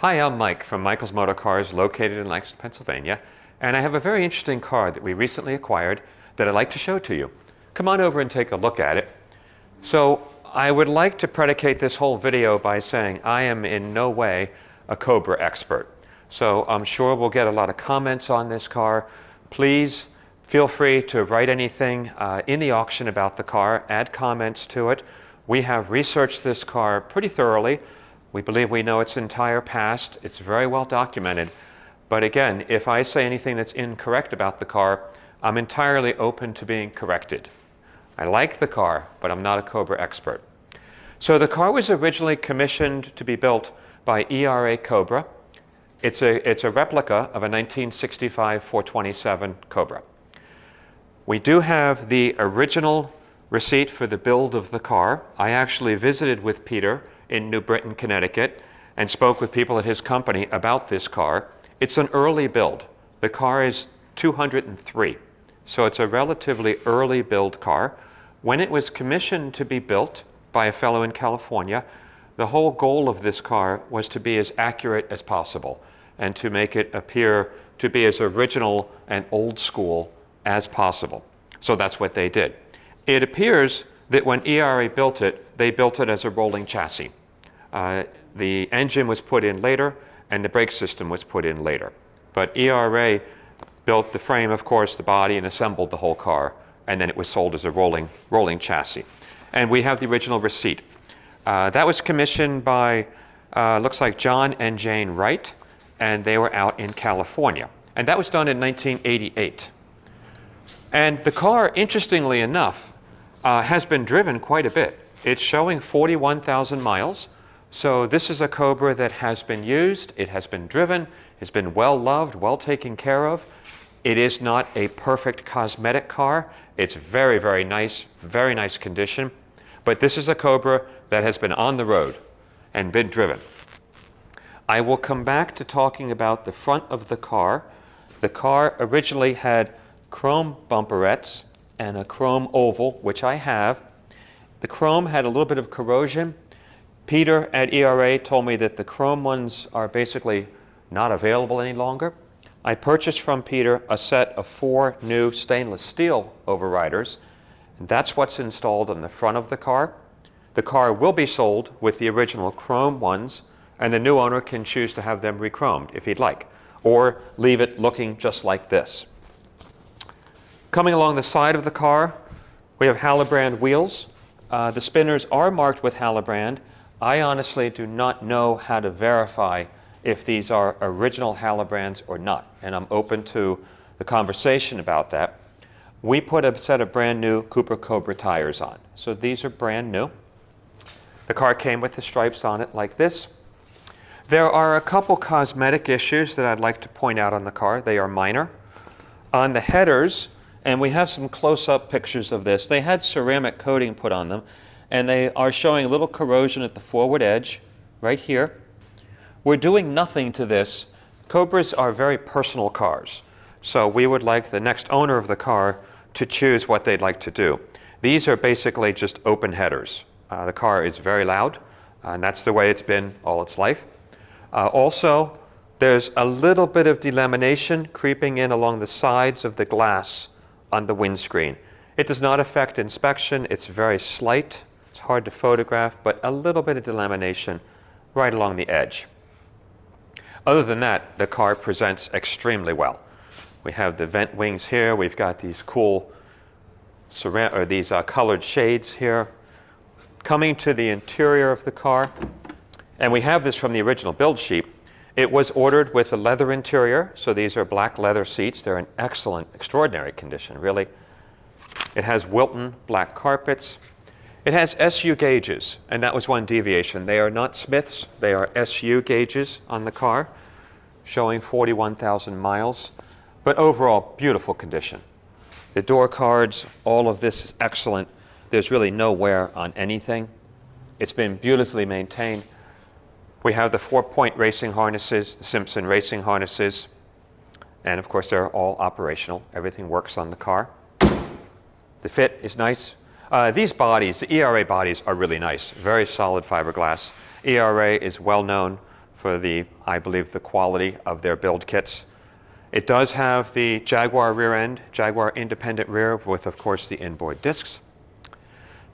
Hi, I'm Mike from Michael's Motor Cars located in Lancaster, Pennsylvania, and I have a very interesting car that we recently acquired that I'd like to show to you. Come on over and take a look at it. So I would like to predicate this whole video by saying I am in no way a Cobra expert. So I'm sure we'll get a lot of comments on this car. Please feel free to write anything in the auction about the car, add comments to it. We have researched this car pretty thoroughly. We believe we know its entire past. It's very well documented. But again, if I say anything that's incorrect about the car, I'm entirely open to being corrected. I like the car, but I'm not a Cobra expert. So the car was originally commissioned to be built by ERA Cobra. It's a replica of a 1965 427 Cobra. We do have the original receipt for the build of the car. I actually visited with Peter in New Britain, Connecticut, and spoke with people at his company about this car. It's an early build. The car is 203, so it's a relatively early build car. When it was commissioned to be built by a fellow in California, the whole goal of this car was to be as accurate as possible and to make it appear to be as original and old school as possible. So that's what they did. It appears that when ERA built it, they built it as a rolling chassis. The engine was put in later and the brake system was put in later. But ERA built the frame, of course, the body, and assembled the whole car, and then it was sold as a rolling chassis. And we have the original receipt. That was commissioned by, looks like John and Jane Wright, and they were out in California. And that was done in 1988. And the car, interestingly enough, has been driven quite a bit. It's showing 41,000 miles. So this is a Cobra that has been used, it has been driven, it's been well loved, well taken care of. It is not a perfect cosmetic car. It's very, very nice condition. But this is a Cobra that has been on the road and been driven. I will come back to talking about the front of the car. The car originally had chrome bumperettes and a chrome oval, which I have. The chrome had a little bit of corrosion. Peter at ERA told me that the chrome ones are basically not available any longer. I purchased from Peter a set of 4 new stainless steel overriders, and that's what's installed on the front of the car. The car will be sold with the original chrome ones, and the new owner can choose to have them re-chromed if he'd like, or leave it looking just like this. Coming along the side of the car, we have Hallebrand wheels. The spinners are marked with Hallebrand. I honestly do not know how to verify if these are original Hallebrands or not, and I'm open to the conversation about that. We put a set of brand new Cooper Cobra tires on, so these are brand new. The car came with the stripes on it like this. There are a couple cosmetic issues that I'd like to point out on the car. They are minor. On the headers, and we have some close-up pictures of this, they had ceramic coating put on them, and they are showing a little corrosion at the forward edge, right here. We're doing nothing to this. Cobras are very personal cars, so we would like the next owner of the car to choose what they'd like to do. These are basically just open headers. The car is very loud, and that's the way it's been all its life. Also, there's a little bit of delamination creeping in along the sides of the glass on the windscreen. It does not affect inspection. It's very slight. It's hard to photograph, but a little bit of delamination right along the edge. Other than that, the car presents extremely well. We have the vent wings here. We've got these cool colored shades here. Coming to the interior of the car, and we have this from the original build sheet. It was ordered with a leather interior, so these are black leather seats. They're in excellent, extraordinary condition, really. It has Wilton black carpets. It has SU gauges, and that was one deviation. They are not Smiths, they are SU gauges on the car, showing 41,000 miles, but overall, beautiful condition. The door cards, all of this is excellent. There's really no wear on anything. It's been beautifully maintained. We have the 4-point racing harnesses, the Simpson racing harnesses, and of course they're all operational. Everything works on the car. The fit is nice. These bodies, the ERA bodies, are really nice. Very solid fiberglass. ERA is well known for the, I believe, the quality of their build kits. It does have the Jaguar rear end, Jaguar independent rear with, of course, the inboard discs.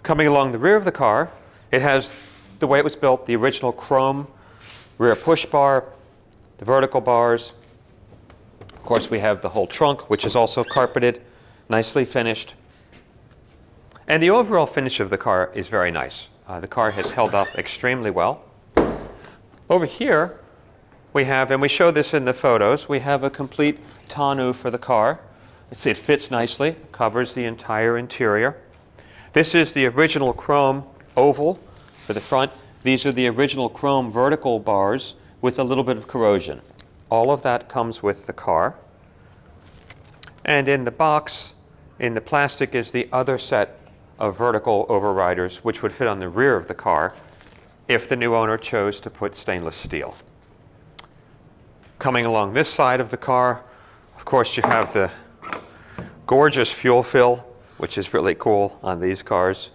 Coming along the rear of the car, it has the way it was built, the original chrome rear push bar, the vertical bars. Of course, we have the whole trunk, which is also carpeted, nicely finished. And the overall finish of the car is very nice. The car has held up extremely well. Over here, we have, and we show this in the photos, we have a complete tonneau for the car. It fits nicely, covers the entire interior. This is the original chrome oval for the front. These are the original chrome vertical bars with a little bit of corrosion. All of that comes with the car. And in the box, in the plastic, is the other set of vertical overriders, which would fit on the rear of the car if the new owner chose to put stainless steel. Coming along this side of the car, of course, you have the gorgeous fuel fill, which is really cool on these cars.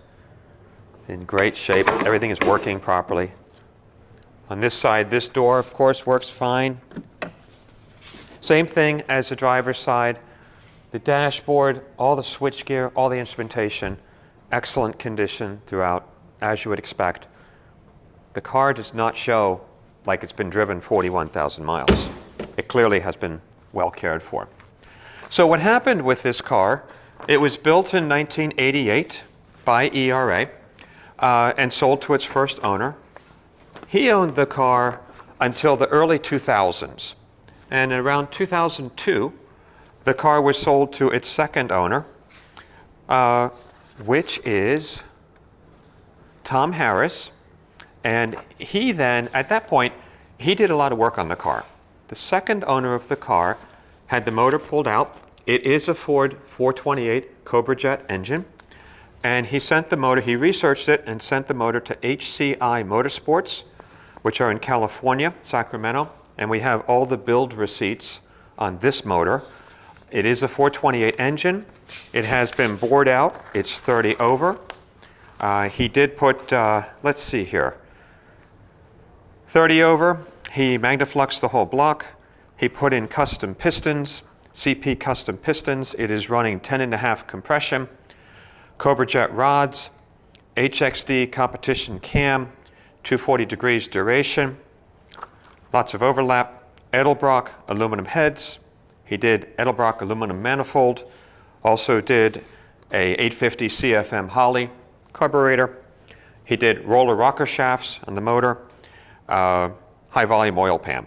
In great shape. Everything is working properly. On this side, this door, of course, works fine. Same thing as the driver's side. The dashboard, all the switchgear, all the instrumentation, excellent condition throughout, as you would expect. The car does not show like it's been driven 41,000 miles. It clearly has been well cared for. So what happened with this car, it was built in 1988 by ERA. And sold to its first owner. He owned the car until the early 2000s. And around 2002, the car was sold to its second owner, which is Tom Harris. And he then, at that point, he did a lot of work on the car. The second owner of the car had the motor pulled out. It is a Ford 428 Cobra jet engine. And he sent the motor, he researched it and sent the motor to HCI Motorsports, which are in California, Sacramento. And we have all the build receipts on this motor. It is a 428 engine. It has been bored out. It's 30 over. He did put, let's see here, 30 over. He magnafluxed the whole block. He put in custom pistons, CP custom pistons. It is running 10.5 compression. Cobra jet rods, HXD competition cam, 240 degrees duration, lots of overlap, Edelbrock aluminum heads. He did Edelbrock aluminum manifold, also did a 850 CFM Holley carburetor. He did roller rocker shafts on the motor, high volume oil pan.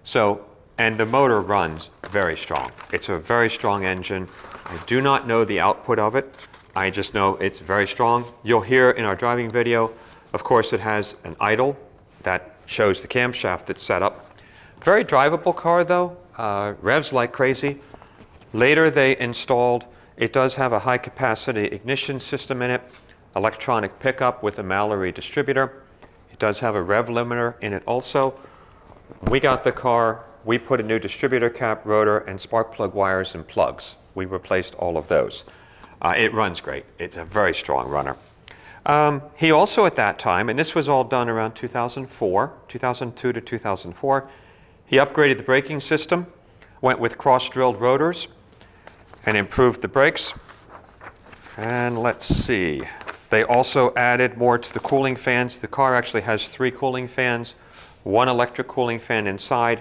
So, and the motor runs very strong. It's a very strong engine. I do not know the output of it. I just know it's very strong. You'll hear in our driving video, of course, it has an idle that shows the camshaft that's set up. Very drivable car though, revs like crazy. Later they installed, it does have a high capacity ignition system in it, electronic pickup with a Mallory distributor. It does have a rev limiter in it also. We got the car, we put a new distributor cap, rotor, and spark plug wires and plugs. We replaced all of those. It runs great. It's a very strong runner. He also at that time, and this was all done around 2004, 2002 to 2004, he upgraded the braking system, went with cross-drilled rotors, and improved the brakes. And let's see. They also added more to the cooling fans. The car actually has 3 cooling fans, 1 electric cooling fan inside,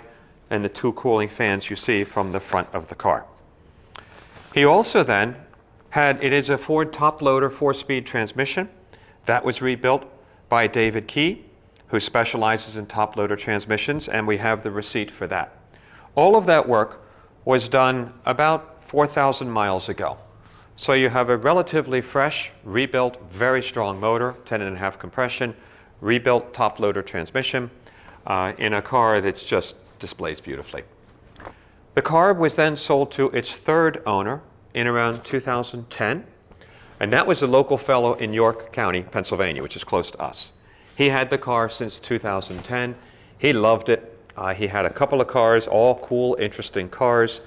and the 2 cooling fans you see from the front of the car. He also then had, it is a Ford top loader 4-speed transmission. That was rebuilt by David Key, who specializes in top loader transmissions, and we have the receipt for that. All of that work was done about 4,000 miles ago. So you have a relatively fresh, rebuilt, very strong motor, 10.5 compression, rebuilt top loader transmission in a car that's just displays beautifully. The car was then sold to its third owner in around 2010, and that was a local fellow in York County, Pennsylvania, which is close to us. He had the car since 2010. He loved it. He had a couple of cars, all cool, interesting cars.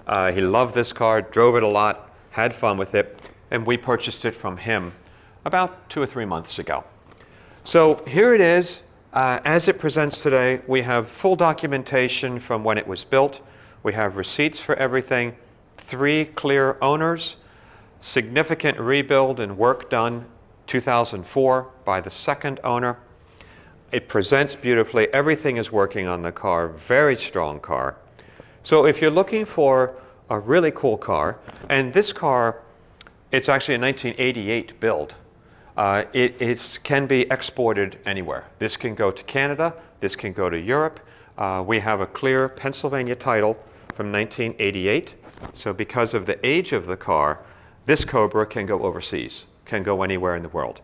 He loved this car, drove it a lot, had fun with it, and we purchased it from him about 2 or 3 months ago. So here it is. As it presents today, we have full documentation from when it was built. We have receipts for everything, 3 clear owners, significant rebuild and work done 2004 by the second owner. It presents beautifully. Everything is working on the car. Very strong car. So if you're looking for a really cool car, and this car, it's actually a 1988 build. It can be exported anywhere. This can go to Canada. This can go to Europe. We have a clear Pennsylvania title from 1988. So because of the age of the car, this Cobra can go overseas, can go anywhere in the world.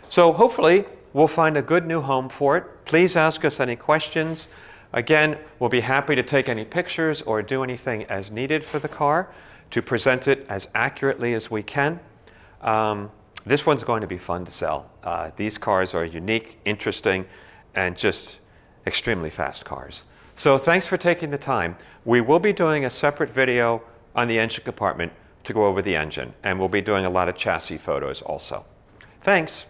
So hopefully we'll find a good new home for it. Please ask us any questions. Again, we'll be happy to take any pictures or do anything as needed for the car to present it as accurately as we can. This one's going to be fun to sell. These cars are unique, interesting, and just extremely fast cars. So thanks for taking the time. We will be doing a separate video on the engine compartment to go over the engine, and we'll be doing a lot of chassis photos also. Thanks.